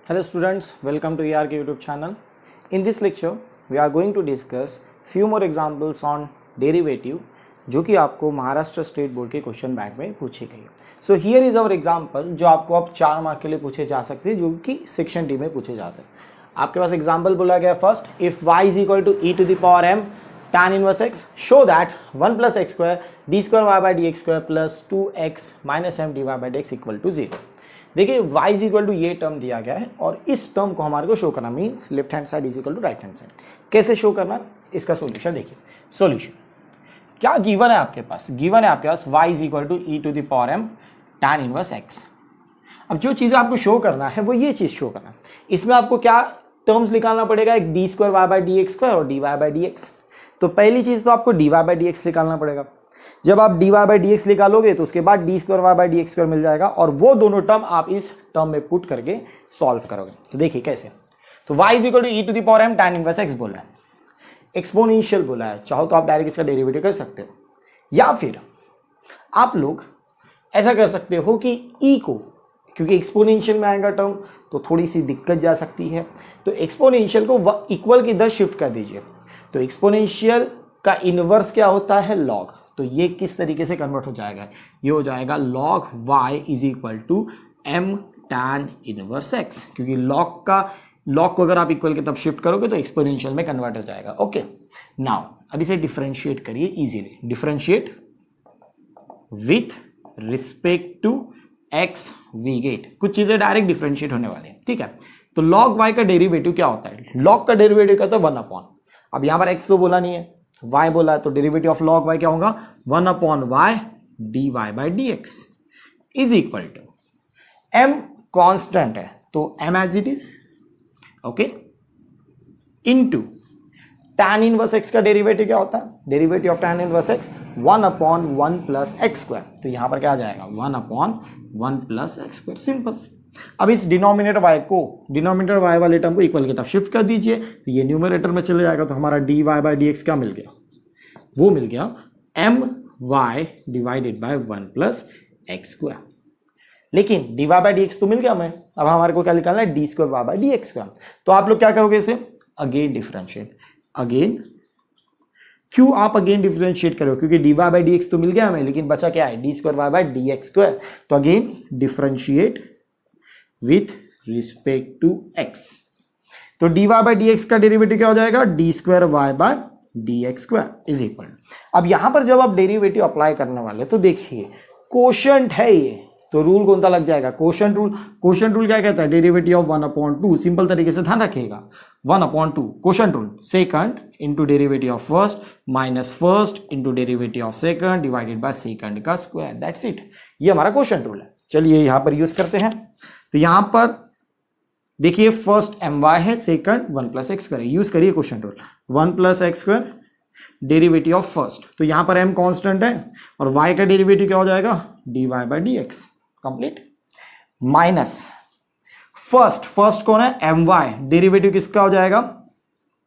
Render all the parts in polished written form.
Hello students, welcome to ERK YouTube channel. In this lecture, we are going to discuss few more examples on derivative जो कि आपको Maharashtra state board के question bank में पूछी गई है. So here is our example जो आपको अब 4 मार्क के लिए पूछे जा सकते हैं जो कि सेक्शन डी में पूछे जाते हैं. आपके पास एग्जांपल बोला गया first, if y is equal to e to the power m tan inverse x show that 1 plus x square d square y by d x square plus 2x minus m d y by d x equal to 0. देखिए y is equal to ये term दिया गया है और इस term को हमारे को शो करना means left hand side is equal to right hand side. कैसे शो करना, इसका सोल्यूशन देखिए. सोल्यूशन क्या गिवन है आपके पास, गिवन है आपके पास y is equal to e to the power m tan inverse x. अब जो चीज़ आपको शो करना है वो ये चीज़ शो करना है. इसमें आपको क्या टर्म्स निकालना पड़ेगा, एक d square y by d x square और d y by d x. तो पहली चीज़ तो आपको d y by d x निकालना पड़ेगा. जब आप d y by d x निकालोगे तो उसके बाद d square y by d x square मिल जाएगा और वो दोनों टर्म आप इस टर्म में पुट करके सॉल्व करोगे. तो देखिए कैसे. तो y is equal to e to the power m tan inverse x बोला है, एक्सपोनेंशियल बोला है. चाहो तो आप डायरेक्ट इसका डेरिवेटिव कर सकते हो या फिर आप लोग ऐसा कर सकते हो कि e को, क्योंकि एक्सपोनेंशियल में आएगा टर्म तो थोड़ी सी दिक्कत जा सकती है, तो एक्सपोनेंशियल को इक्वल की इधर शिफ्ट कर दीजिए. तो एक्सपोनेंशियल का इनवर्स क्या होता है, लॉग. तो ये किस तरीके से कन्वर्ट हो जाएगा, ये हो जाएगा log y is equal to m tan inverse x, क्योंकि लॉग को अगर आप इक्वल के तब शिफ्ट करोगे तो एक्सपोनेंशियल में कन्वर्ट हो जाएगा. ओके, नाउ अब इसे डिफरेंशिएट करिए easily. Differentiate with respect to x we get. कुछ चीजें डायरेक्ट डिफरेंशिएट होने वाली है, ठीक है. तो log y का डेरिवेटिव क्या होता है, log का डेरिवेटिव क्या होता है 1 अपॉन. अब यहां पर x तो बोला नहीं है, y बोला है, तो डेरिवेटिव ऑफ log y क्या होगा 1 upon y dy by dx is equal to m constant है तो m as it is, okay, into tan inverse x का डेरिवेटिव क्या होता है, derivative of tan inverse x 1 upon 1 plus x square. तो यहां पर क्या आ जाएगा 1 upon 1 plus x square, simple. अब इस डिनोमिनेटर y को, डिनोमिनेटर y वाले टर्म को इक्वल की तरफ शिफ्ट कर दीजिए तो ये न्यूमरेटर में चले जाएगा. तो हमारा dy बाई डी एक्स क्या मिल गया, वो मिल गया my divided by 1 plus x square. लेकिन dy बाई डी एक्स तो मिल गया हमें, अब हमारे को क्या निकालना है d square y by d x square. तो आप लोग क्या करोगे इसे अगेन डिफरेंशिएट. अगेन क्यों आप अगेन डिफरेंशिएट करो, क्योंकि d y by d x तो मिल गया हमें, लेकिन बचा क्या है d square y by d x square. तो again differentiate with respect to x. तो dy बाई डी एक्स का डेरिवेटिव क्या हो जाएगा d square y by d x square is equal. अब यहां पर जब आप डेरिवेटिव अप्लाई करने वाले तो देखिए कोशेंट है ये, तो रूल कौन सा लग जाएगा, कोशेंट रूल. कोशेंट रूल क्या कहता है, डेरिवेटिव ऑफ 1 अपॉन 2. सिंपल तरीके से ध्यान रखिएगा 1 upon 2 quotient rule, second into derivative of first minus first into derivative of second divided by second का स्क्वायर. दैट्स इट, ये हमारा कोशेंट रूल है. चलिए यहां पर यूज करते हैं. तो यहां पर देखिए फर्स्ट my है, second 1 plus x square. Use करिए question rule 1 plus x square derivative of first. तो यहां पर m कांस्टेंट है और y का डेरिवेटिव क्या हो जाएगा dy by d x complete minus first कौन है my, डेरिवेटिव किसका हो जाएगा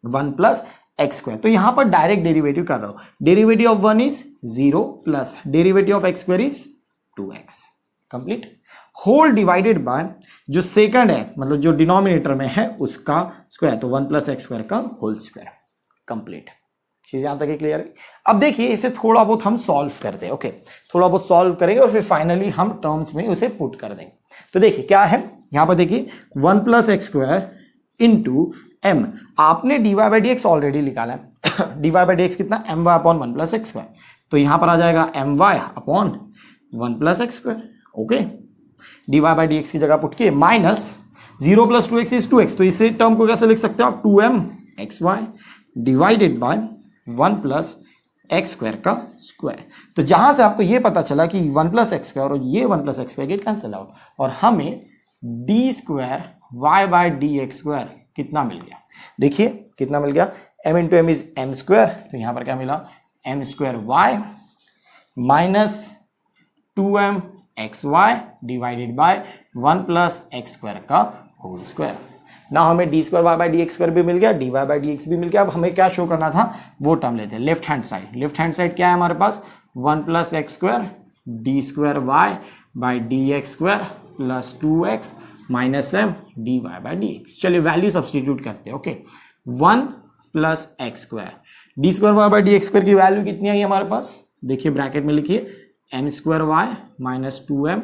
1 प्लस एक्स स्क्वायर. तो यहां पर डायरेक्ट डेरिवेटिव कर रहा हूं. Derivative of 1 is 0 plus derivative of x square is 2x complete whole divided by जो सेकंड है मतलब जो डिनोमिनेटर में है उसका स्क्वायर, तो 1 प्लस एक्स स्क्वायर का होल स्क्वायर कंप्लीट. चीज यहां तक क्लियर है. अब देखिए इसे थोड़ा बहुत हम सॉल्व करते हैं. ओके, थोड़ा बहुत सॉल्व करेंगे और फिर फाइनली हम टर्म्स में उसे पुट कर देंगे. तो देखिए क्या है यहां पर, देखिए 1 plus x square into m. आपने d y by d x already निकाला है. D y by d x कितना m y upon 1 plus x square. तो यहां पर आ जाएगा m y upon 1 plus x square. Okay, d y by d x की जगह पुट किए minus 0 plus 2x is 2x. तो इसे टर्म को कैसे लिख सकते हो आप 2m x y divided by 1 plus x square का स्क्वायर. तो जहां से आपको ये पता चला कि 1 प्लस एक्स स्क्वायर और ये 1 plus x square get cancel out और हमें d square y by d x square कितना मिल गया. देखिए कितना मिल गया, m into m is m square. तो यहां पर क्या मिला m square y minus 2m x y divided by 1 plus x square का होल स्क्वायर. ना हमें d square y by d x square भी मिल गया, d y by d x भी मिल गया. अब हमें क्या शो करना था वो टर्म लेते हैं left hand side. Left hand side क्या है हमारे पास 1 plus x square d square y by d x square plus 2x minus m d y by d x. चलिए वैल्यू सब्सटीट्यूट करते हैं। Okay 1 plus x square d square y by d x square की value कितनी आई हमारे पास, देखिए bracket में लिखिए m square y minus 2m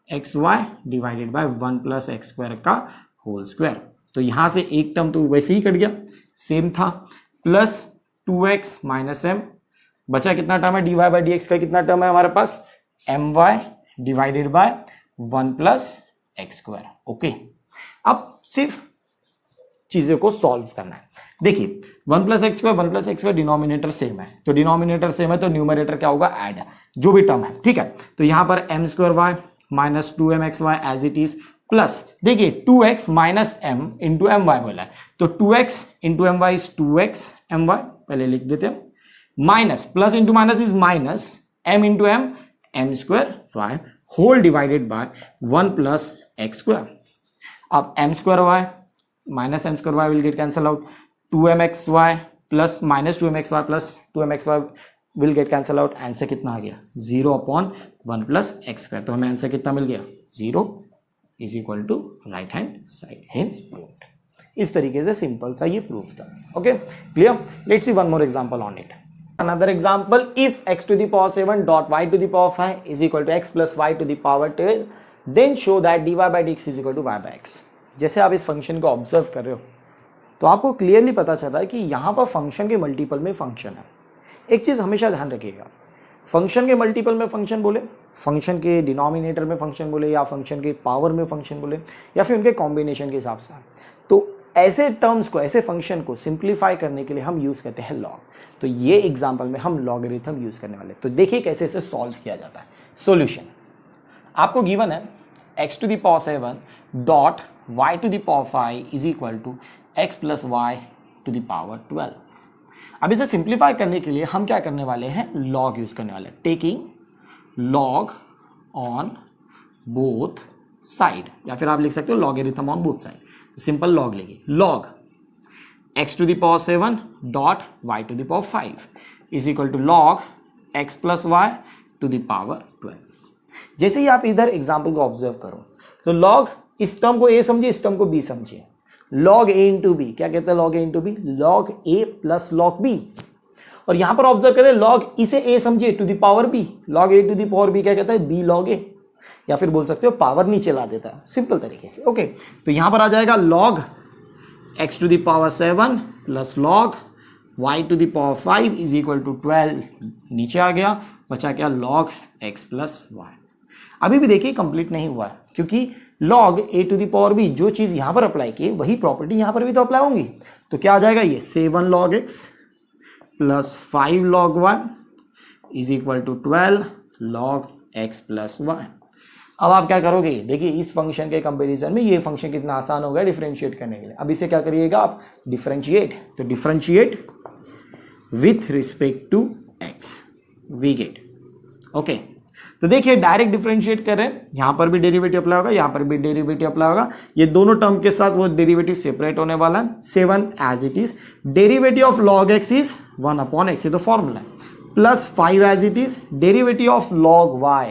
x y divided by 1 plus x square का होल स्क्वायर। तो यहां से एक टर्म तो वैसे ही कट गया, सेम था, प्लस 2x माइनस एम, बचा कितना टर्म है d y by d x का, कितना टर्म है हमारे पास m y divided by 1 plus x square. Okay अब सिर्फ चीजों को सॉल्व करना है। देखिए 1 plus x square denominator same है, तो डिनोमिनेटर सेम है तो न्यूमरेटर क्या होगा ऐड, जो भी टर्म है, ठीक है। तो यहां पर m square y minus 2m x y as it is, plus देखिए 2x minus m into m y बोला है, तो 2x into m y is 2x m y, पहले लिख देते हैं, minus plus into minus is minus m into m square y whole divided by 1 plus x square. अब m square y minus m square y will get cancel out, 2m x y plus minus 2m x y plus 2m x y will get cancel out. Answer कितना आ गया 0 upon 1 plus x square, तो हमें answer कितना मिल गया 0 is equal to right hand side, hence proved. इस तरीके से सिंपल सा ये प्रूफ था। Okay clear, let's see one more example on it. Another example, if x to the power 7 dot y to the power 5 is equal to x plus y to the power 10, then show that dy by dx is equal to y by x। जैसे आप इस function को observe कर रहे हो तो आपको clearly पता चल रहा है कि यहाँ पर फंक्शन के मल्टीपल में फंक्शन है। एक चीज़ हमेशा ध्यान रखिएगा, फंक्शन के मल्टीपल में फंक्शन बोले, फंक्शन के डिनोमिनेटर में फंक्शन बोले, या फंक्शन के पावर में फंक्शन बोले, या फिर उनके कॉम्बिनेशन के हिसाब से, तो ऐसे टर्म्स को, ऐसे फंक्शन को सिंप्लीफाई करने के लिए हम यूज़ करते हैं लॉग। तो ये एग्जांपल में हम लॉगरिथम यूज़ करने वाले। तो देखिए कैसे इसे सॉल्व किया जाता है। सॉल्यूशन आपको गिवन है x to the power 7 dot y to the power 5 is equal to x plus y to the power 12। अब इसे सिंप्लीफाई करने के लिए हम क्या करने वाले हैं, लॉग यूज करने वाले हैं, taking log on both side, या फिर आप लिख सकते हो logarithm on both side. Simple log लेंगे, log x to the power 7 dot y to the power 5 is equal to log x plus y to the power 12। जैसे ही आप इधर एग्जाम्पल को ऑब्जर्व करो तो लॉग, इस टर्म को a समझिए, इस टर्म को b समझिए, लॉग a इंटू बी, क्या कहते हैं log a into b, log a plus log b। और यहां पर ऑब्जर्व करें लॉग, इसे a समझिए to the power b, log a to the power b क्या कहता है b लॉग a, या फिर बोल सकते हो पावर नीचे ला देता है सिंपल तरीके से। ओके तो यहां पर आ जाएगा log x to the power 7 plus log y to the power 5 is equal to 12, नीचे आ गया, बचा क्या लॉग x प्लस y। अभी भी देखिए कंप्लीट नहीं हुआ है, क्योंकि log a to the power b, जो चीज यहां पर अप्लाई की वही प्रॉपर्टी यहां पर भी तो अप्लाई होंगी। तो क्या आ जाएगा ये 7 log x plus 5 log y is equal to 12 log x plus y। अब आप क्या करोगे, देखिए इस फंक्शन के कंपैरिजन में ये फंक्शन कितना आसान हो गया डिफरेंशिएट करने के लिए। अब इसे क्या करिएगा आप, डिफरेंशिएट, तो differentiate with respect to x we get. Okay तो देखिए डायरेक्ट डिफरेंशिएट कर रहे हैं, यहां पर भी डेरिवेटिव अप्लाई होगा, यहां पर भी डेरिवेटिव अप्लाई होगा, ये दोनों टर्म के साथ वो डेरिवेटिव सेपरेट होने वाला है। 7 as it is, derivative of log x is 1 upon x, ये तो फॉर्मूला है, plus 5 as it is, derivative of log y,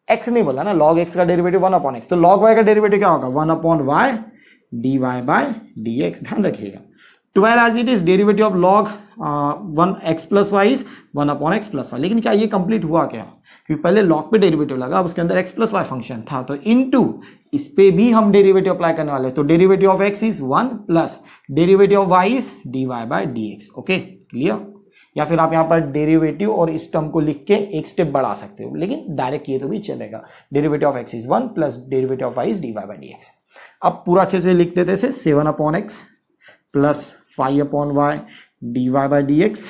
x नहीं बोला ना, log x का डेरिवेटिव 1 अपॉन x, तो log y का डेरिवेटिव क्या होगा 1 upon y dy by dx, ध्यान रखिएगा। 12 as it is, derivative of log 1 x plus y is 1 upon x plus y। लेकिन क्या ये कंप्लीट हुआ क्या, क्योंकि पहले log पे डेरिवेटिव लगा, अब उसके अंदर x प्लस y फंक्शन था, तो इनटू इस पे भी हम डेरिवेटिव अप्लाई करने वाले हैं। तो derivative of x is 1 plus derivative of y is dy by dx। Okay clear, या फिर आप यहां पर डेरिवेटिव और इस टर्म को लिख के एक स्टेप बढ़ा सकते हो, लेकिन डायरेक्ट किए तो भी चलेगा। Derivative of x is 1 plus derivative of y is dy by dx। अब पूरा अच्छे से लिख देते हैं, 7 upon x plus 5 upon y dy by dx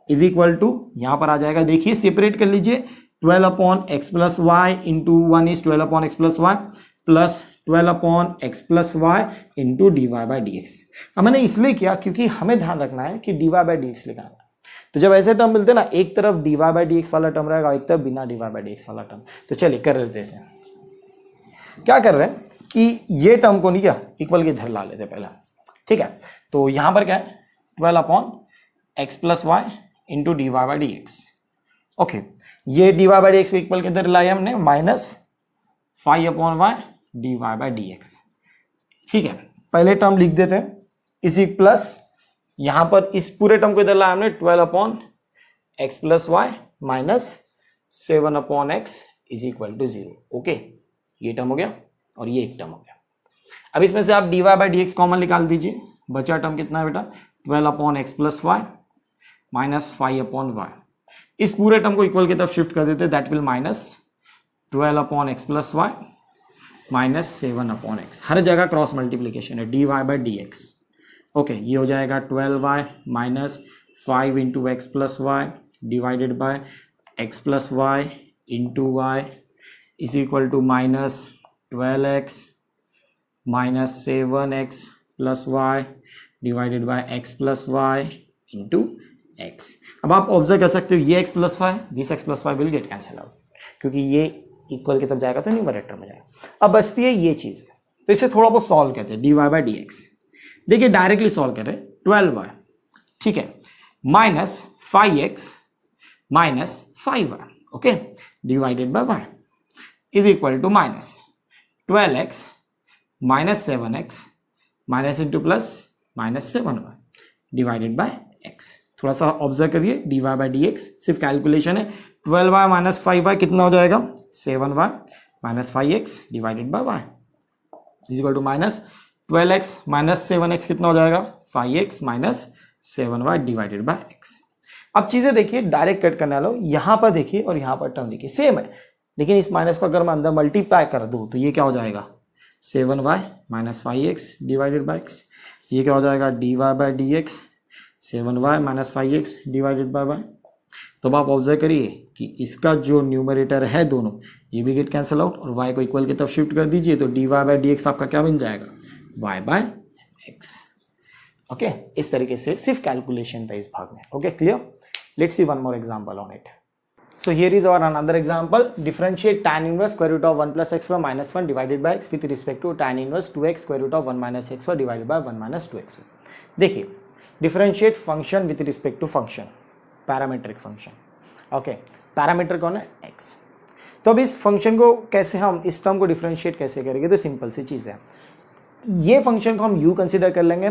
is equal to, यहां पर आ जाएगा, देखिए सेपरेट कर लीजिए, 12 upon x plus y into 1 is 12 upon x plus y plus 12 upon x plus y into dy by dx। अब मैंने इसलिए किया क्योंकि हमें ध्यान रखना है कि dy बाय dx लिखना है, तो जब ऐसे टर्म मिलते हैं ना, एक तरफ dy बाय dx वाला टर्म रहेगा, एक तरफ बिना dy बाय dx वाला टर्म। तो चलिए कर लेते हैं, क्या कर रहे हैं कि ये टर्म को नहीं क्या इक्वल के इधर ला लेते पहले, ठीक है। तो यहां पर क्या है 12 upon x plus y into dy by dx। Okay ये dy बाय dx को इक्वल के इधर लाया हमने, minus 5 upon y dy by dx। ठीक है, पहले टर्म लिख देते हैं इसी प्लस, यहां पर इस पूरे टर्म को इधर लाया हमने 12 upon x plus y minus 7 upon x is equal to 0। Okay, ये टर्म हो गया और ये एक टर्म हो गया। अब इसमें से आप dy by d x common निकाल दीजिए, बचा टर्म कितना है बेटा 12 upon x plus y minus 5 upon y. इस पूरे टर्म को इक्वल की तरफ शिफ्ट कर देते, that will minus 12 upon x plus y minus 7 upon x. हर जगह क्रॉस मल्टीप्लीकेशन है, dy by d x. Okay, ये हो जाएगा 12y minus 5 into x plus y divided by x plus y into y is equal to minus 12x minus 7x plus y divided by x plus y into x. अब आप observe कर सकते हो ये x plus y, this x plus y will get cancel out, क्योंकि ये equal की तरफ जाएगा तो न्यूमरेटर में जाएगा। अब बचती है ये चीज, तो इसे थोड़ा बहुत सॉल्व करते हैं, dy बाई डी एक्स। देखिए डायरेक्टली सॉल्व करें, 12y ठीक है minus 5x minus 5y, okay, divided by y is equal to minus 12x minus 7x minus into plus minus 7y divided by x। थोड़ा सा observe करिए, dy by d x सिर्फ calculation है। 12y minus 5y कितना हो जाएगा 7y minus 5x divided by y is equal to minus 12x minus 7x कितना हो जाएगा 5x minus 7y divided by x। अब चीजें देखिए, डायरेक्ट कट करने वाला, यहां पर देखिए और यहां पर टर्म देखिए सेम है, लेकिन इस माइनस को अगर मैं अंदर मल्टीप्लाई कर दूं तो ये क्या हो जाएगा 7y minus 5x divided by x। ये क्या हो जाएगा dy by d x 7y minus 5x divided by y। तो आप ऑब्जर्व करिए कि इसका जो न्यूमरेटर है दोनों ये भी गेट कैंसिल आउट और y को इक्वल की तरफ शिफ्ट कर दीजिए, तो dy बाई डी एक्स आपका क्या बन जाएगा y बाय एक्स। ओके, इस तरीके से सिर्फ कैलकुलेशन था इस भाग में। Okay, clear? Let's see one more example on it. So here is our another example, differentiate tan inverse square root of 1 plus x minus 1 divided by x with respect to tan inverse 2x square root of 1 minus x divided by 1 minus 2x। देखिए, differentiate function with respect to function, parametric function. Okay, parameter कौन है x। तो अब इस function को कैसे, हम इस टर्म को डिफरेंशिएट कैसे करेंगे, तो सिंपल सी चीज है, ये फंक्शन को हम u कंसीडर कर लेंगे,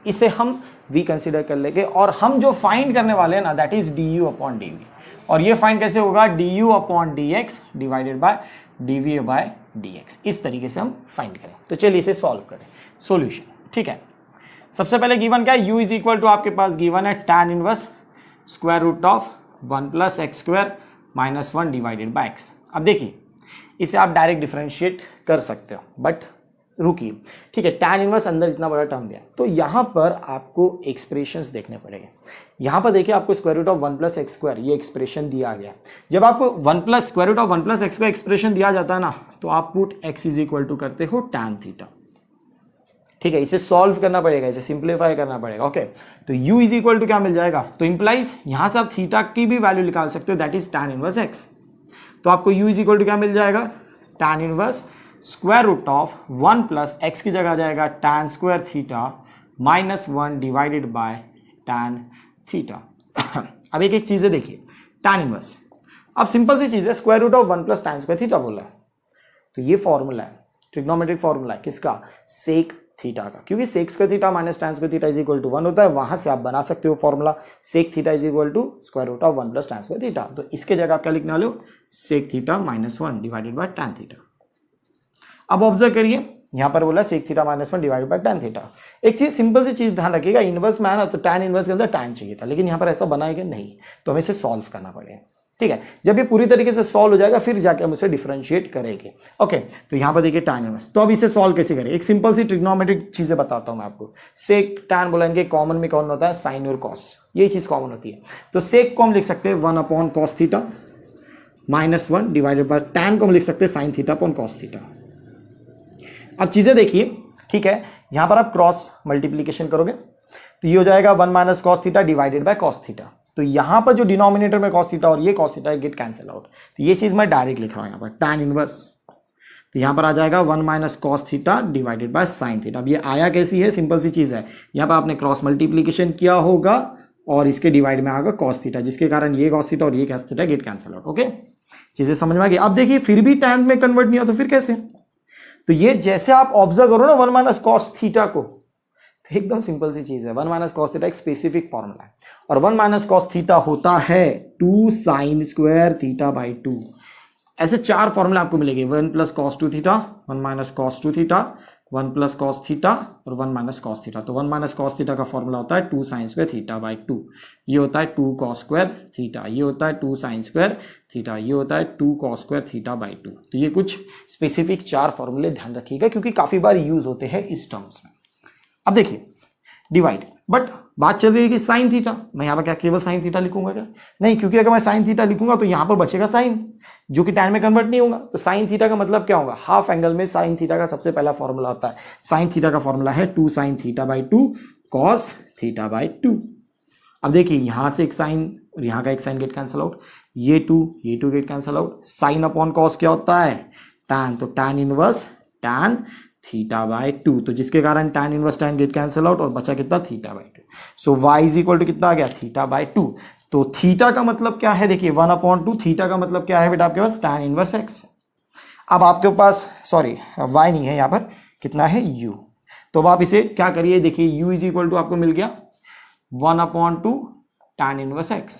इसे हम v कंसीडर कर लेंगे, और हम जो फाइंड करने वाले हैं ना that is du upon dv, और ये फाइंड कैसे होगा du upon dx divided by dv by dx। इस तरीके से हम फाइंड करें। तो चलिए इसे सॉल्व करें। सॉल्यूशन, ठीक है, सबसे पहले गिवन क्या है, u इज इक्वल टू आपके पास गिवन है tan inverse square root of 1 plus x square minus 1 divided by x। अब देखिए, इसे आप डायरेक्ट डिफरेंशिएट कर सकते हो, बट रुकिए, ठीक है, tan इनवर्स अंदर इतना बड़ा टर्म दिया, तो यहां पर आपको एक्सप्रेशंस देखने पड़ेंगे। यहां पर देखिए आपको square root of 1 plus x square ये एक्सप्रेशन दिया गया। जब आपको 1 plus square root of 1 plus x square expression दिया जाता है ना, तो आप put x is equal to करते हो tan थीटा। ठीक है, इसे सॉल्व करना पड़ेगा, इसे सिंप्लीफाई करना पड़ेगा। ओके, तो u इज इक्वल टू क्या मिल जाएगा, तो इंप्लाइज यहां से आप थीटा की भी वैल्यू निकाल सकते हो, that is tan inverse x। तो आपको u इज इक्वल टू क्या मिल जाएगा, tan inverse square root of 1 plus x की जगह आ जाएगा tan square theta minus 1 divided by tan theta. अब एक एक चीजें देखिए, tan इनवर्स, अब सिंपल सी चीज है, square root of 1 plus tan square theta बोला है, तो ये फॉर्मूला है, ट्रिग्नोमेट्रिक फॉर्मूला है किसका, सेक थीटा का, क्योंकि sec square theta minus tan square theta is equal to 1 होता है, वहां से आप बना सकते हो formula sec theta is equal to square root of 1 plus tan square theta. तो इसके जगह आप क्या लिखने वाले हो, sec theta minus 1 divided by tan theta. अब ऑब्जर्व करिए, यहां पर बोला sec theta minus 1 divided by tan theta. एक चीज, सिंपल सी चीज ध्यान रखिएगा, इनवर्स में है ना, तो tan इनवर्स के अंदर tan चाहिए था, लेकिन यहां पर ऐसा बनाएगा नहीं, तो हमें इसे सॉल्व करना पड़ेगा। ठीक है, जब ये पूरी तरीके से सॉल्व हो जाएगा फिर जाके हम उसे डिफरेंशिएट करेंगे। ओके, तो यहां पर देखिए tan इनवर्स, तो अब इसे सॉल्व कैसे करें, एक सिंपल सी ट्रिग्नोमेट्रिक चीजें बताता हूं मैं आपको। सेक tan बोलेंगे, कॉमन में कौन होता है, साइन और कॉस, यही चीज कॉमन होती है। तो सेक को हम लिख सकते हैं 1 upon cos theta minus 1 divided by tan को हम लिख सकते हैं sine theta upon cos theta. अब चीजें देखिए, ठीक है, यहां पर आप क्रॉस मल्टीप्लीकेशन करोगे तो ये हो जाएगा 1 minus cos theta divided by cos theta. तो यहां पर जो डिनोमिनेटर में कॉस थीटा और ये cos theta gate cancel out, तो ये चीज मैं डायरेक्ट लिख रहा हूं यहां पर tan इनवर्स, तो यहां पर आ जाएगा 1 minus cos theta divided by sine theta. अब ये आया कैसी है, सिंपल सी चीज है, यहां पर आपने क्रॉस मल्टीप्लीकेशन किया होगा और इसके डिवाइड में आएगा कॉस थीटा, जिसके कारण ये कॉस थीटा और ये cos theta gate cancel out. Okay, चीजें समझ में आ गई। अब देखिए फिर भी tan में कन्वर्ट नहीं हुआ, तो फिर कैसे, तो तो ये जैसे आप ऑब्जर्व करो ना 1 माइनस कॉस थीटा को, तो एकदम सिंपल सी चीज है। 1 माइनस कॉस थीटा एक स्पेसिफिक फॉर्मूला है, और 1 माइनस कॉस थीटा होता है 2 साइन स्क्वायर थीटा बाई 2। ऐसे 4 फॉर्मूले आपको मिलेंगे, 1 plus cos 2 theta, 1 minus cos 2 theta, 1 plus cos theta और 1 माइनस कॉस थीटा। तो 1 माइनस कॉस थीटा का फॉर्मूला होता है 2 साइन स्क्वायर थीटा बाई 2। ये होता है 2 कॉस स्क्वायर थीटा, ये होता है 2 साइन स्क्वायर थीटा, ये होता है 2 कॉस स्क्वायर थीटा बाई 2। तो ये कुछ स्पेसिफिक 4 फॉर्मूले ध्यान रखिएगा, क्योंकि काफी बार यूज होते हैं इस टर्म्स में। अब देखिए डिवाइड, बट बात चल रही है कि साइन थीटा, मैं यहाँ पर क्या केवल साइन थीटा लिखूंगा क्या? नहीं, क्योंकि अगर मैं साइन थीटा लिखूंगा तो यहाँ पर बचेगा साइन, जो कि टैन में कन्वर्ट नहीं होगा। तो साइन थीटा का मतलब क्या होगा? हाफ एंगल में साइन थीटा का सबसे पहला फॉर्मूला होता है, साइन थीटा का फॉर्मूला है 2 sine theta by 2 cos theta by 2। अब देखिए यहां से एक साइन और यहाँ का एक साइन गेट कैंसल आउट, ये 2 get cancel out. Sine upon cos क्या होता है? टैन, तो tan inverse tan theta by 2, तो जिसके कारण tan inverse tan get cancel out और बचा कितना? Theta by 2। So y is equal to कितना आ गया? Theta by 2। तो थीटा का मतलब क्या है? देखिए 1/2, थीटा का मतलब क्या है बेटा आपके पास? Tan inverse x. अब आपके पास सॉरी वाई नहीं है यहाँ पर, कितना है? यू। तो अब आप इसे क्या करिए, देखिए यू इज इक्वल टू आपको मिल गया 1/2 टैन इनवर्स एक्स।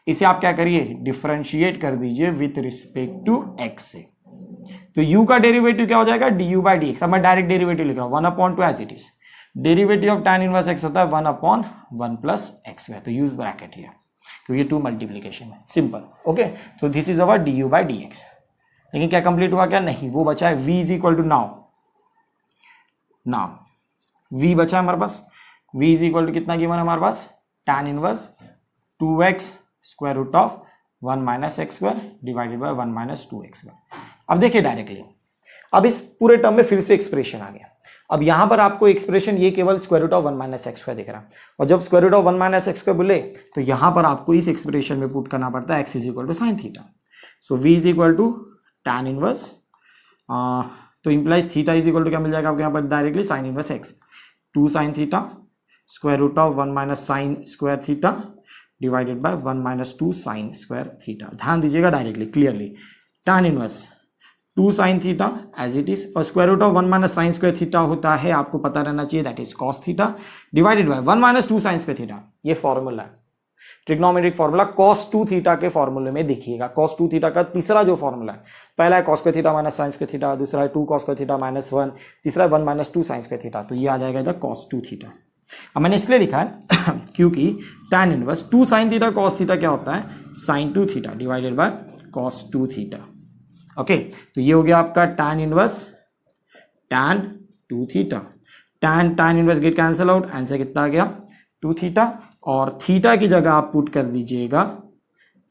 इसे आप क्या करिए? डिफरेंशिएट कर दीजिए विथ रिस्पेक्ट टू एक्स से। तो u का डेरिवेटिव क्या हो जाएगा? du by d x. अब मैं डायरेक्ट डेरिवेटिव लिख रहा हूं 1/2 as it is. Derivative of tan inverse x होता है 1/1 प्लस एक्स स्क्वायर। तो यूज ब्रैकेट हियर, क्योंकि 2 मल्टीप्लीकेशन है, सिंपल। ओके, तो this is our du by d x. लेकिन क्या कंप्लीट हुआ क्या? नहीं, वो बचा है v is equal to now v बचा है हमारे पास। v इज इक्वल टू कितना गिवन है हमारे पास? Tan inverse 2x square root of 1 minus x square divided by 1 minus 2x square. अब देखिए डायरेक्टली, अब इस पूरे टर्म में फिर से एक्सप्रेशन आ गया। अब यहां पर आपको एक्सप्रेशन ये केवल square root of 1 minus x square दिख रहा है, और जब square root of 1 minus x square बोले तो यहां पर आपको इस एक्सप्रेशन में पुट करना पड़ता है x is equal to sine theta. So v is equal to tan inverse, तो implies theta is equal to क्या मिल जाएगा आपको यहाँ पर? Directly sine inverse x, 2 sine theta square root of 1 minus sine square theta divided by 1 minus 2 sine square theta. ध्यान दीजिएगा directly clearly, tan inverse 2 sine theta as it is, और square root of 1 minus sine square theta होता है, आपको पता रहना चाहिए, that is cos theta divided by 1 minus 2 sine square theta. ये फॉर्मूला है, ट्रिग्नोमेट्रिक फॉर्मूला कॉस 2 थीटा के फॉर्मूले में देखिएगा। कॉस 2 थीटा का तीसरा जो फॉर्मूला है, पहला है cos square theta minus sine square theta, दूसरा है 2 कॉस स्क्वायर थीटा माइनस 1, तीसरा है 1 माइनस 2 साइन स्क्वायर थीटा। तो ये आ जाएगा इधर कॉस 2 थीटा। अब मैंने इसलिए लिखा है क्योंकि tan inverse 2 sine theta cos theta क्या होता है? Sine 2 theta divided by cos 2 theta. Okay, तो ये हो गया आपका tan inverse tan 2 theta. Tan inverse get cancel out, answer कितना आ गया? 2 थीटा, और थीटा की जगह आप पुट कर दीजिएगा,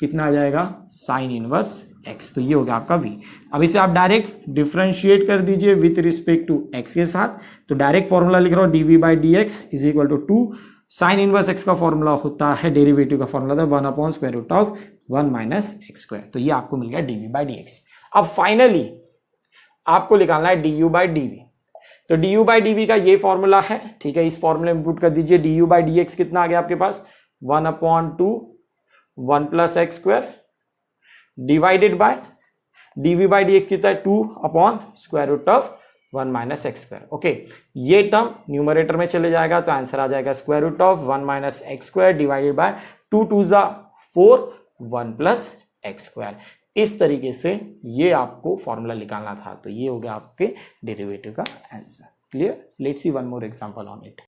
कितना आ जाएगा? Sine inverse x. तो ये हो गया आपका v। अब इसे आप डायरेक्ट डिफरेंशिएट कर दीजिए विथ रिस्पेक्ट टू x के साथ। तो डायरेक्ट फॉर्मूला लिख रहा हूं dv by d x is equal to 2 sine inverse x का फॉर्मूला होता है, डेरिवेटिव का फॉर्मूला था 1 upon square root of 1 minus x square. तो ये आपको मिल गया dv बाई डी एक्स। अब फाइनली आपको निकालना है du बाई dv। तो du बाई dv का ये फॉर्मूला है, ठीक है, इस फॉर्मूले में पुट कर दीजिए। du बाई dx कितना आ गया आपके पास? 1/2 1 plus x square divided by dv by d x कितना है? 2 upon square root of 1 minus x square. Okay, ये टर्म न्यूमरेटर में चले जाएगा, तो आंसर आ जाएगा square root of 1 minus x square divided by 2 2 जा 4 1 प्लस एक्स स्क्वायर। इस तरीके से ये आपको फॉर्मूला निकालना था। तो ये हो गया आपके डेरिवेटिव का answer. Clear? Let's see one more example on it.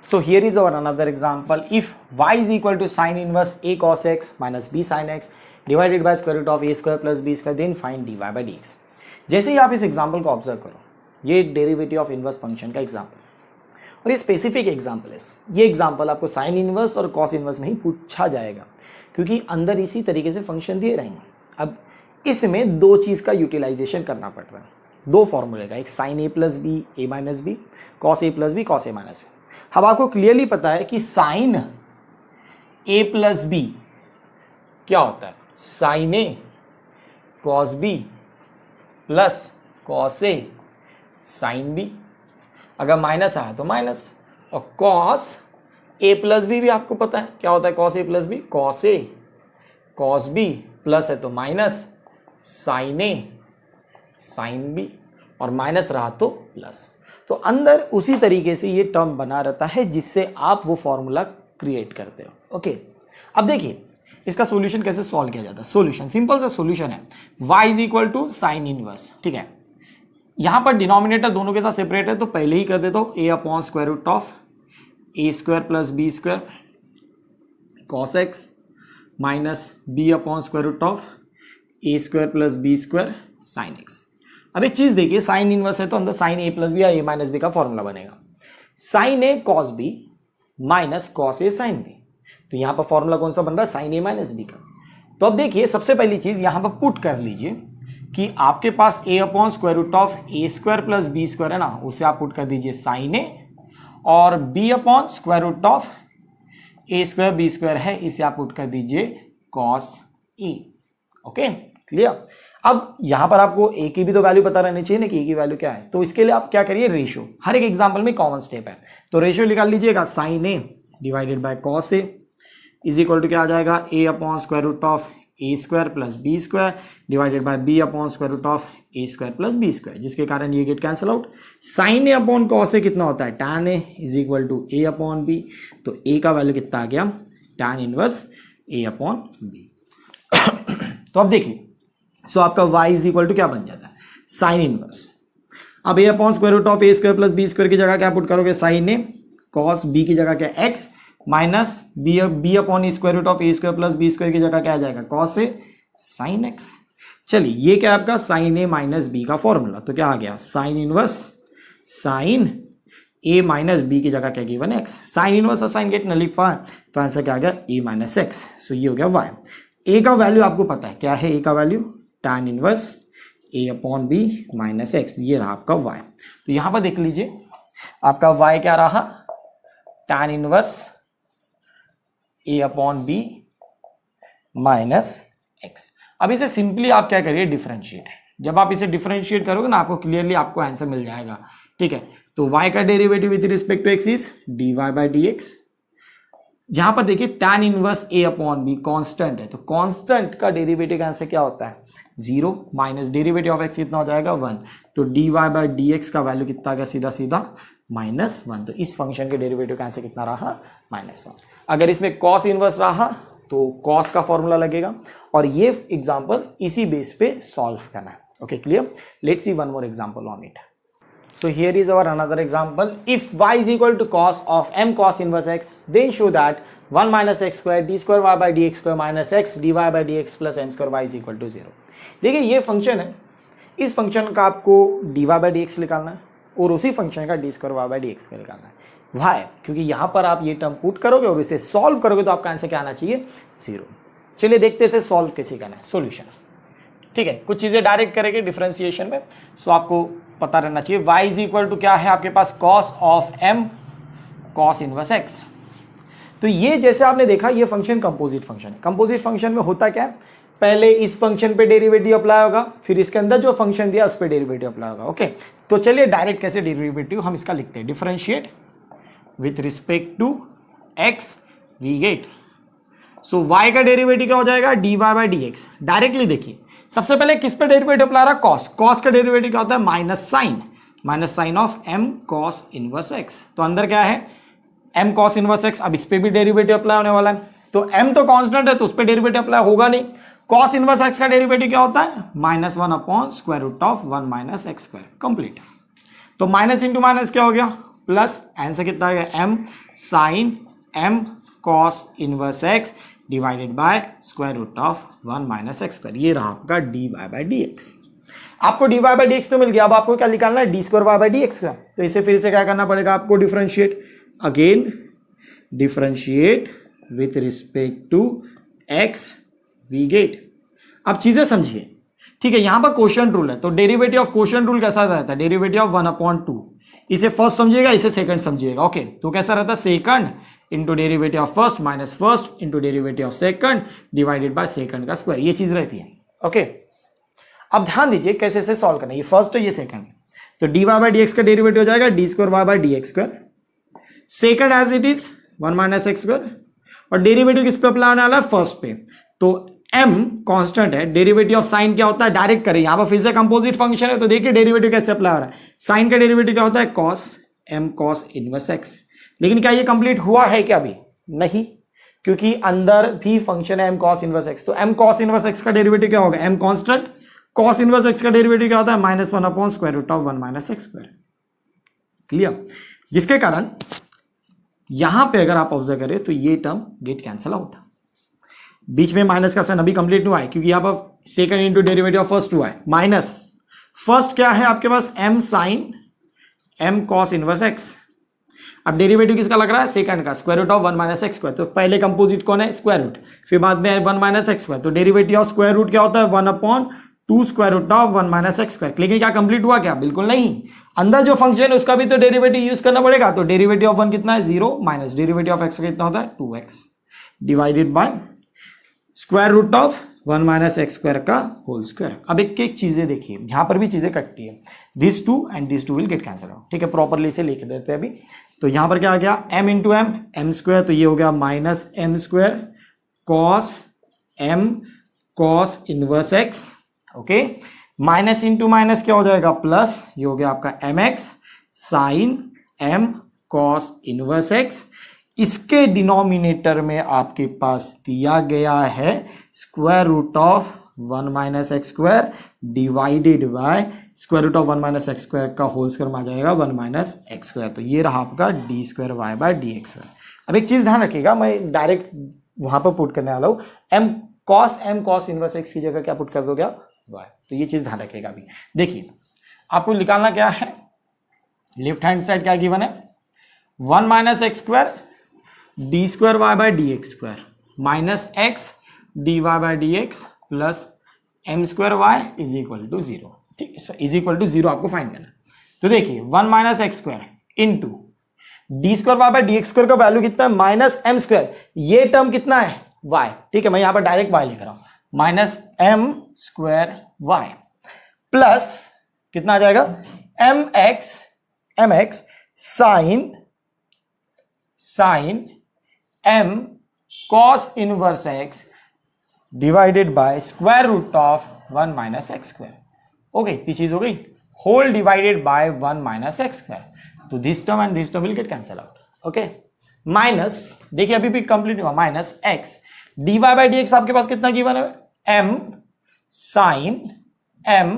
So here is our another example. If y is equal to sin inverse a cos x minus b sin x divided by square root of a square plus b square, then find dy by dx. जैसे ही आप इस example को observe करो, ये derivative of inverse function का example, और ये specific example है। ये एग्जाम्पल आपको साइन इनवर्स और कॉस इनवर्स में ही पूछा जाएगा, क्योंकि अंदर इसी तरीके से फंक्शन दिए रहेंगे। अब इसमें दो चीज का यूटिलाइजेशन करना पड़ रहा है, दो फॉर्मूले का, एक sign A plus B A minus B, cos A plus B cos A minus B. अब आपको क्लियरली पता है कि साइन ए प्लस बी क्या होता है? Sign A cos B plus cos A sine B. अगर माइनस आया तो माइनस, और कॉस ए प्लस बी भी आपको पता है क्या होता है? Cos A plus B cos A cos B, plus है तो माइनस साइन ए साइन बी, और माइनस रहा तो प्लस। तो अंदर उसी तरीके से ये टर्म बना रहता है जिससे आप वो फॉर्मूला क्रिएट करते हो। ओके, अब देखिए इसका सॉल्यूशन कैसे सॉल्व किया जाता है। सॉल्यूशन सिंपल सा सॉल्यूशन है, y is equal to sine inverse. ठीक है, यहां पर डिनोमिनेटर दोनों के साथ सेपरेट है तो पहले ही कर देता हूं a upon square root of a square plus b square cos x minus b upon square root of a square plus b square sine x. अब एक चीज देखिए, साइन इनवर्स है तो अंदर साइन ए प्लस बी या ए माइनस बी का formula बनेगा, sign A cos B minus cos A sine B. तो यहां पर फॉर्मूला कौन सा बन रहा है, साइन ए माइनस बी का। तो अब देखिए सबसे पहली चीज यहां पर पुट कर लीजिए कि आपके पास a upon square root of a square plus b square है ना, उसे आप पुट कर दीजिए साइन ए, और b upon square root of a square b square है, इसे आप पुट कर दीजिए कॉस e। Okay clear. अब यहां पर आपको a की भी तो वैल्यू पता रहनी चाहिए ना कि a की वैल्यू क्या है, तो इसके लिए आप क्या करिए, रेशियो। हर एक एग्जांपल में कॉमन स्टेप है तो रेशियो निकाल लीजिएगा, sine a divided by cos a is equal to क्या आ जाएगा, a upon square root of a square plus b square divided by b upon square root of a square plus b square, जिसके कारण ये get cancel out. Sine a upon cos a कितना होता है, tan a is equal to a upon b, तो a का value कितना आ गया, टैन इनवर्स ए अपॉन बी। तो अब देखिए, सो आपका y इज इक्वल टू क्या बन जाता है, साइन इनवर्स। अब a upon square root of a square plus b square की जगह क्या पुट करोगे, साइन ए, कॉस बी की जगह क्या x, minus b upon square root of a square plus b square की जगह क्या आ जाएगा, कॉस ए साइन एक्स। चलिए ये क्या है आपका साइन ए माइनस बी का फॉर्मूला, तो क्या आ गया, साइन इनवर्स साइन ए माइनस बी की जगह क्या गिवन एक्स, साइन इनवर्स और साइन गेट नलिफा है तो आंसर क्या आ गया, ए माइनस एक्स। सो ये हो गया वाई। ए का वैल्यू आपको पता है क्या है, ए का वैल्यू टैन इनवर्स ए अपॉन बी माइनस एक्स, ये रहा आपका वाई। तो यहां पर देख लीजिए आपका वाई क्या रहा, टैन इनवर्स ए अपॉन बी माइनस एक्स। अब इसे सिंपली आप क्या करिए, डिफरेंशिएट। जब आप इसे डिफरेंशिएट करोगे ना आपको क्लियरली आपको आंसर मिल जाएगा। ठीक है, तो y का derivative with respect to x is dy by d x. यहां पर देखिए tan inverse a upon b constant है, तो कांस्टेंट का डेरिवेटिव का आंसर क्या होता है, 0 माइनस डेरिवेटिव ऑफ x कितना हो जाएगा, 1। तो dy बाई डी एक्स का वैल्यू कितना आ गया, सीधा सीधा -1। तो इस फंक्शन के डेरिवेटिव का आंसर कितना रहा, -1। अगर इसमें कॉस इनवर्स रहा तो कॉस का फॉर्मूला लगेगा, और ये एग्जांपल इसी बेस पे सॉल्व करना है। Okay clear, let's see one more example on it. So here is our another example. If y is equal to cos of m cos inverse x, then show that 1 minus x square d square y by dx square minus x dy by dx plus m square y is equal to 0। देखिए ये function है, इस function का आपको dy by dx निकालना है और उसी फंक्शन का d square y by dx का निकालना है। Why? क्योंकि यहाँ पर आप ये टर्म पुट करोगे और इसे सॉल्व करोगे तो आपका आंसर क्या आना चाहिए, 0। चलिए देखते हैं सॉल्व कैसे करना है, सोल्यूशन। ठीक है, कुछ चीजें डायरेक्ट करेंगे डिफरेंशिएशन में, सो आपको पता रहना चाहिए। y इज इक्वल टू क्या है आपके पास, cos of m cos inverse x। तो ये जैसे आपने देखा ये फंक्शन कंपोजिट फंक्शन है। कंपोजिट फंक्शन में होता क्या है, पहले इस फंक्शन पे डेरिवेटिव अप्लाई होगा, फिर इसके अंदर जो फंक्शन दिया उस पर डेरिवेटिव अप्लाई होगा। ओके, तो चलिए डायरेक्ट कैसे डेरिवेटिव हम इसका लिखते हैं, differentiate with respect to x we get. So y का डेरिवेटिव क्या हो जाएगा, dy by d x. Directly देखिए सबसे पहले किस पे डेरिवेटिव अप्लाई रहा, कॉस। कॉस का डेरिवेटिव क्या होता है, minus sine of m cos inverse x। तो अंदर क्या है, m cos इनवर्स x। अब इस पे भी डेरिवेटिव अप्लाई होने वाला है, तो m तो कांस्टेंट है तो उस पे डेरिवेटिव अप्लाई होगा नहीं। cos इनवर्स x का डेरिवेटिव क्या होता है, -1 upon square root of 1 minus x square, complete. तो माइनस इंटू माइनस क्या हो गया, प्लस। आंसर कितना आ गया, m sine m cos inverse x divided by square root of 1 minus x square. ये रहा आपका dy बाई डी एक्स। आपको dy बाई डी एक्स तो मिल गया, अब आपको क्या निकालना है, d square y by d x का। तो इसे फिर से क्या करना पड़ेगा आपको, differentiate. Again differentiate with respect to x we get. अब चीजें समझिए, ठीक है, यहां पर क्वोशिएंट रूल है, तो डेरिवेटिव ऑफ क्वोशिएंट रूल कैसा रहता है, डेरिवेटिव ऑफ 1/2। इसे फर्स्ट समझिएगा, इसे सेकंड समझिएगा। ओके, तो कैसा रहता है, second into derivative of first minus first into derivative of second divided by second का स्क्वायर, ये चीज रहती है। ओके, अब ध्यान दीजिए कैसे से सॉल्व करना है, ये फर्स्ट है ये सेकंड। तो dy बाई डी एक्स का डेरिवेटिव हो जाएगा d square y by d x square, second as it is 1 minus x square, और डेरिवेटिव किस पे अप्लाई होने वाला है, फर्स्ट पे। तो m कांस्टेंट है, डेरिवेटिव ऑफ साइन क्या होता है डायरेक्ट करें, यहां पर फिर से कंपोजिट फंक्शन है तो देखिए डेरिवेटिव कैसे अप्लाई हो रहा है। साइन का डेरिवेटिव क्या होता है cos m cos inverse x। लेकिन क्या ये कंप्लीट हुआ है क्या? अभी नहीं, क्योंकि अंदर भी फंक्शन है m cos इनवर्स x। तो m cos इनवर्स x का डेरिवेटिव क्या होगा? m constant, cos inverse x का डेरिवेटिव क्या होता है? -1/√1 - x²। क्लियर? जिसके कारण यहां पे अगर आप ऑब्जर्व करें तो ये टर्म गेट कैंसल आउट। बीच में माइनस का साइन अभी कंप्लीट नहीं हुआ है, क्योंकि यहां पर second into derivative of first हुआ है। माइनस फर्स्ट क्या है आपके पास? m sine m cos inverse x। अब डेरिवेटिव किसका लग रहा है? सेकंड का, √1 - x²। तो पहले कंपोजिट कौन है? स्क्वायर रूट, फिर बाद में 1 - x²। तो डेरिवेटिव ऑफ स्क्वायर रूट क्या होता है? 1/2 √1 - x²। लेकिन क्या कंप्लीट हुआ क्या? बिल्कुल नहीं। अंदर जो फंक्शन है उसका भी तो डेरिवेटिव यूज करना पड़ेगा। तो डेरिवेटिव ऑफ 1 कितना है? 0 माइनस डेरिवेटिव ऑफ x कितना होता है? 2x डिवाइडेड बाय √1 - x² का होल स्क्वायर। अब एक एक चीजें देखिए, यहां पर भी चीजें कटती है। This two and this two will get cancel out. ठीक है, प्रॉपरली से लिख देते हैं अभी। तो यहां पर क्या आ गया? m into m, m²। तो ये हो गया -m² cos m cos inverse x। Okay, minus into minus क्या हो जाएगा? प्लस। ये हो गया आपका mx sine m cos inverse x। इसके डिनोमिनेटर में आपके पास दिया गया है √1 - x² डिवाइडेड बाय √1 - x² का होल स्क्वायर में आ जाएगा 1 - x²। तो ये रहा आपका d²y/dx²। अब एक चीज ध्यान रखिएगा, मैं डायरेक्ट वहां पर पुट करने वाला हूं। m cos इनवर्स x की जगह क्या पुट कर दोगे आप? y। तो ये चीज ध्यान रखिएगा। अभी देखिए आपको निकालना क्या है, लेफ्ट हैंड साइड क्या गिवन है? 1 - x² d²y/dx² minus x dy/dx plus m²y = 0। ठीक है, इज इक्वल टू 0 आपको फाइंड करना। तो देखिए 1 - x² इंटू d²y/dx² का वैल्यू कितना है? -m²। ये टर्म कितना है? y। ठीक है, मैं यहां पर डायरेक्ट y लिख रहा हूं, -m²y प्लस कितना आ जाएगा? mx sine m cos inverse x divided by √1 - x²। Okay, ये चीज हो गई। Whole divided by 1 - x²। तो this term and this term will get cancel out. Okay, minus, देखिए अभी भी कंप्लीट हुआ, माइनस x dy/dx आपके पास कितना गिवन है? m sine m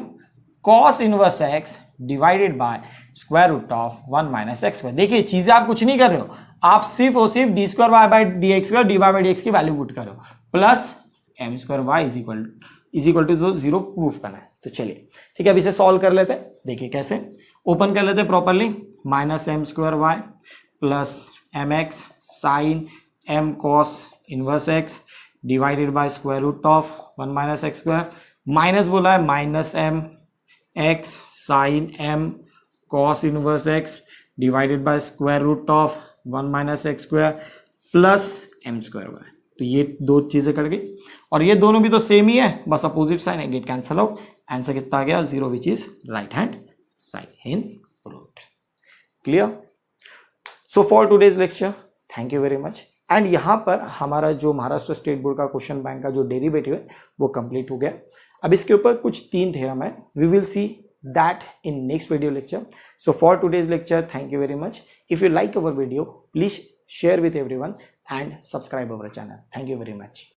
cos inverse x divided by √1 - x²। देखिए चीजें आप कुछ नहीं कर रहे हो, आप सिर्फ और सिर्फ d²y/dx और dy/dx की वैल्यू पुट करो, plus m²y is equal to 0 proof करना है। तो चलिए ठीक है, अब इसे सॉल्व कर लेते हैं। देखिए कैसे, ओपन कर लेते हैं properly. -m²y plus mx sine m cos inverse x divided by √1 - x²। Minus बोला है -mx sine m cos inverse x divided by √1 - x² plus m²y। तो ये दो चीजें कट गई, और ये दोनों भी तो सेम ही है, बस अपोजिट साइन है, गेट कैंसल आउट। आंसर कितना आ गया? 0, which is right hand side, hence proved. Clear? So for today's lecture, thank you very much. And यहां पर हमारा जो महाराष्ट्र स्टेट बोर्ड का क्वेश्चन बैंक का जो डेरिवेटिव है वो कंप्लीट हो गया। अब इसके ऊपर कुछ 3 थ्योरम है, we will see that in next video lecture. So for today's lecture, thank you very much. If you like our video, please share with everyone and subscribe our channel. Thank you very much.